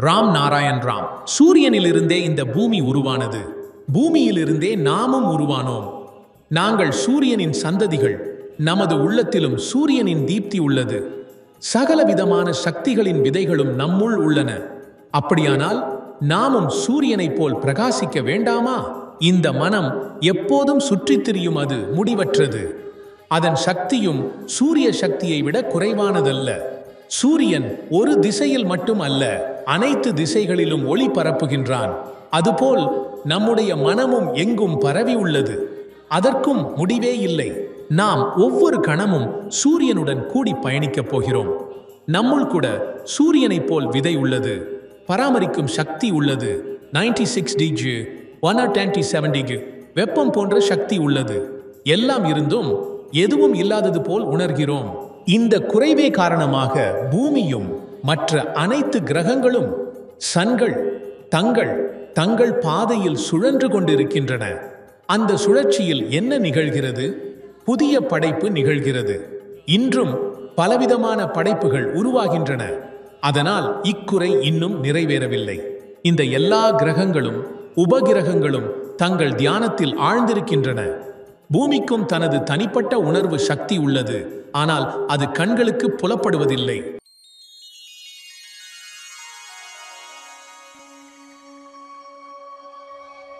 ராம் நாராயண் ராம். சூரியனிலிருந்தே இந்த பூமி உருவானது. பூமியிலிருந்தே நாமும் உருவானோம். நாங்கள் சூரியனின் சந்ததிகள். நமது உள்ளத்திலும் சூரியனின் தீப்தி உள்ளது. சகலவிதமான சக்திகளின் விதைகளும் நம்முள் உள்ளன. அப்படியானால் நாமும் சூரியனைப் போல் பிரகாசிக்க வேண்டாமா? இந்த மனம் எப்போதும் சுற்றித் திரியும். அது முடிவற்றது. அதன் சக்தியும் சூரிய சக்தியை விட குறைவானதல்ல. சூரியன் ஒரு திசையில் மட்டும் அல்ல, அனைத்து திசைகளிலும் ஒளி பரப்புகின்றான். அதுபோல் நம்முடைய மனமும் எங்கும் பரவி உள்ளது. அதற்கும் முடிவே இல்லை. நாம் ஒவ்வொரு கணமும் சூரியனுடன் கூடி பயணிக்கப் போகிறோம். நம்முள் கூட சூரியனைப் போல் விதை உள்ளது. பராமரிக்கும் சக்தி உள்ளது. 96 டிகிரி 127 டிகிரி வெப்பம் போன்ற சக்தி உள்ளது. எல்லாம் இருந்தும் எதுவும் இல்லாதது போல் உணர்கிறோம். இந்த குறைவே காரணமாக பூமியும் மற்ற அனைத்து கிரகங்களும் சன்கள் தங்கள் பாதையில் சுழன்று கொண்டிருக்கின்றன. அந்த சுழற்சியில் என்ன நிகழ்கிறது? புதிய படைப்பு நிகழ்கிறது. இன்றும் பலவிதமான படைப்புகள் உருவாகின்றன. அதனால் இக்குறை இன்னும் நிறைவேறவில்லை. இந்த எல்லா கிரகங்களும் உபகிரகங்களும் தங்கள் தியானத்தில் ஆழ்ந்திருக்கின்றன. பூமிக்கும் தனது தனிப்பட்ட உணர்வு சக்தி உள்ளது. ஆனால் அது கண்களுக்கு புலப்படுவதில்லை.